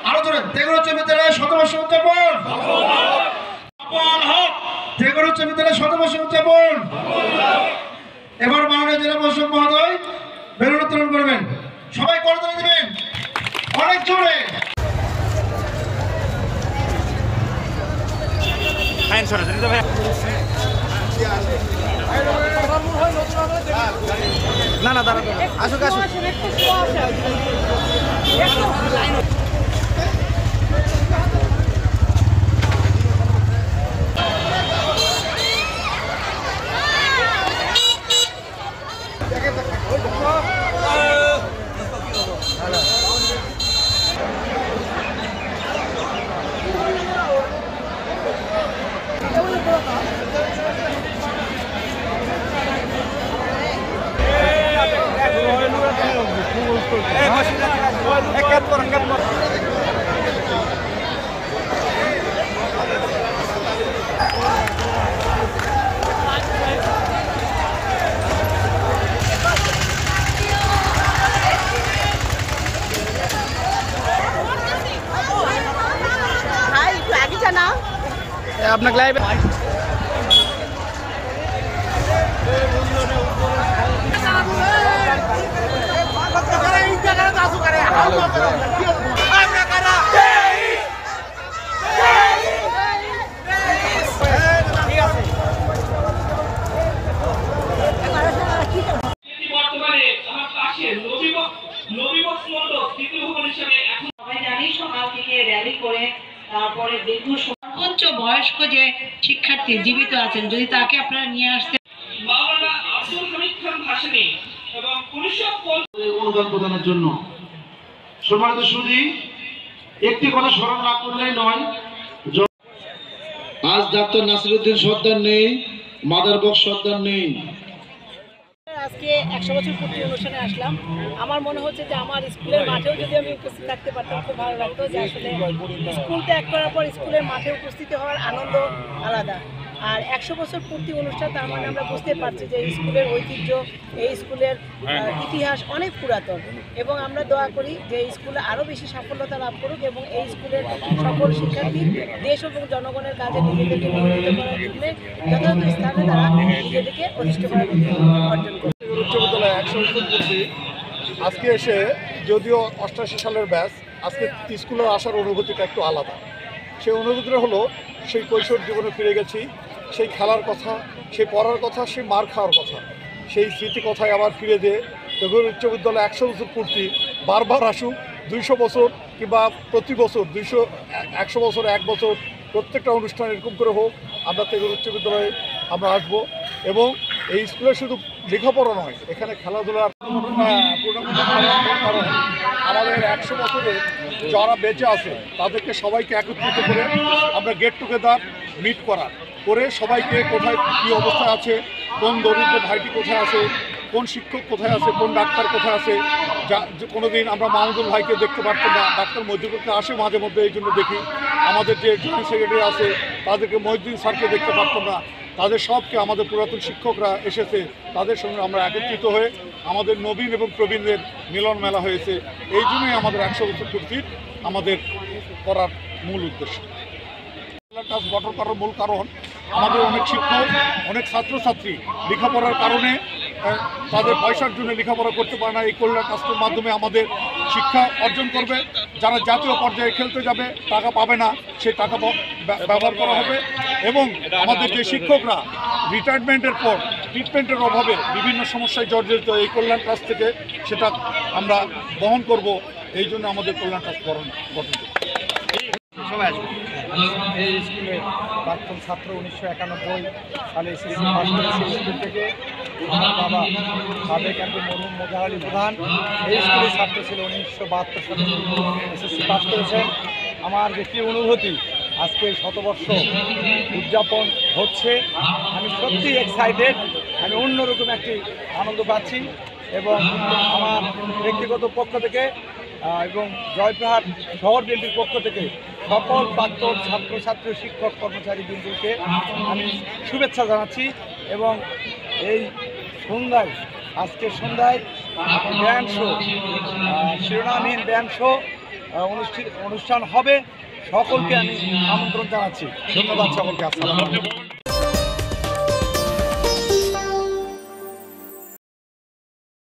আরো জোরে তেগুর উচ্চ বিদ্যালয়ে শতবর্ষ উদযাপন, তেগুর উচ্চ বিদ্যালয়ে শতবর্ষ উদযাপন। এবার মাননীয় জেলা প্রশাসক মহোদয় বেলুন উত্তোলন করবেন, সবাই করতালি দিবেন অনেক জোরে। না না দাঁড়া আসুক আসুক। আপনাকে লাইভে সকাল থেকে র্যালি করে তারপরে দীর্ঘ সর্বোচ্চ বয়স্ক যে শিক্ষার্থী জীবিত আছেন যদি তাকে আপনারা নিয়ে আসতে অনুদান প্রদানের জন্য সম্মানিত সুধী একটি কথা স্মরণ না করলেই নয়। আজ ডাক্তার নাসিরউদ্দিন সর্দার নেই, মাদার বক্স সর্দার নেই। আজকে 100 বছর পূর্তি অনুষ্ঠানে আসলাম। আমার মনে হচ্ছে যে আমার স্কুলের মাঠেও যদি আমি উপস্থিত থাকতে পারতাম খুব ভালো লাগতো। যে আসলে স্কুল ত্যাগ করার পর স্কুলের মাঠে উপস্থিত হওয়ার আনন্দ আলাদা। আর 100 বছর পূর্তি অনুষ্ঠান তার মানে আমরা বুঝতে পারছি যে স্কুলের ঐতিহ্য, এই স্কুলের ইতিহাস অনেক পুরাতন এবং আমরা দোয়া করি যে এই স্কুলে আরও বেশি সাফল্যতা লাভ করুক এবং এই স্কুলের সকল শিক্ষার্থী দেশ এবং জনগণের কাজে নিজেদেরকে নিয়োজিত করার জন্য যথাযথ স্থানে তারা নিজেদেরকে প্রতিষ্ঠা করার অর্জন করবে। উচ্চ বিদ্যালয়ে 100 বছর পূর্তি আজকে এসে যদিও 88 সালের ব্যাচ, আজকে স্কুলে আসার অনুভূতিটা একটু আলাদা। সেই অনুভূতিটা হলো সেই কৈশোর জীবনে ফিরে গেছি, সেই খেলার কথা, সেই পড়ার কথা, সেই মার খাওয়ার কথা, সেই স্মৃতি কথায় আবার ফিরে দিয়ে তেঘুর উচ্চ বিদ্যালয়ে 100 বছর পূর্তি বারবার আসুক, 200 বছর কিংবা প্রতি বছর 100 বছর 1 বছর প্রত্যেকটা অনুষ্ঠান এরকম করে হোক। আমরা তেঘুর উচ্চ বিদ্যালয়ে আমরা আসবো এবং এই স্কুলে শুধু লেখাপড়া নয়, এখানে খেলাধুলার কারণ আমাদের 100 বছরে যারা বেঁচে আছে তাদেরকে সবাইকে একত্রিত করে আমরা গেট টুগেদার মিট করে সবাইকে কোথায় কী অবস্থায় আছে, কোন দরিদ্র ভাইটি কোথায় আছে, কোন শিক্ষক কোথায় আছে, কোন ডাক্তার কোথায় আছে। যা কোনোদিন আমরা মাহমুদুল ভাইকে দেখতে পারতাম না, ডাক্তার মজিবুরকে আসে মাঝে মধ্যে, এই জন্য দেখি। আমাদের যে জয়েন্ট সেক্রেটারি আছে তাদেরকে মহিউদ্দিন স্যারকে দেখতে পারতাম না, তাদের সবকে আমাদের পুরাতন শিক্ষকরা এসেছে, তাদের সঙ্গে আমরা একত্রিত হয়ে আমাদের নবীন এবং প্রবীণদের মিলন মেলা হয়েছে। এই জন্যই আমাদের 100 বছর পূর্তির আমাদের করার মূল উদ্দেশ্য। কাজ গঠন করার মূল কারণ আমাদের অনেক শিক্ষক, অনেক ছাত্রছাত্রী লেখাপড়ার কারণে তাদের পয়সার জন্য লেখাপড়া করতে পারে না। এই কল্যাণ ট্রাস্টের মাধ্যমে আমাদের শিক্ষা অর্জন করবে, যারা জাতীয় পর্যায়ে খেলতে যাবে টাকা পাবে না, সেই টাকা ব্যবহার করা হবে এবং আমাদের যে শিক্ষকরা রিটায়ারমেন্টের পর ট্রিটমেন্টের অভাবে বিভিন্ন সমস্যায় জর্জরিত, এই কল্যাণ ট্রাস্ট থেকে সেটা আমরা বহন করব। এই জন্য আমাদের কল্যাণ ট্রাস্ট গঠন করব। এই স্কুলে প্রাক্তন ছাত্র 1991 সালে এসএসসি পাস করেছে। স্কুল থেকে আমার বাবা সাবেক একজন মরহুম মোজাহার আলী প্রধান এই স্কুলের ছাত্র ছিল। 1972 সালে এসএসসি পাস করেছেন। আমার যে কী অনুভূতি, আজকে 100 বর্ষ উদযাপন হচ্ছে, আমি সত্যি এক্সাইটেড, আমি অন্যরকম একটি আনন্দ পাচ্ছি এবং আমার ব্যক্তিগত পক্ষ থেকে এবং জয়প্রহাট শহর বিএনপির পক্ষ থেকে সকল প্রাক্তন ছাত্রছাত্রী শিক্ষক কর্মচারী বৃন্দকে আমি শুভেচ্ছা জানাচ্ছি। এবং এই সন্ধ্যায়, আজকের সন্ধ্যায় ব্যান্ড শো, শিরোনামহীন ব্যান্ড শো অনুষ্ঠান হবে। সকলকে আমি আমন্ত্রণ জানাচ্ছি। ধন্যবাদ সকলকে। আসসালামু আলাইকুম।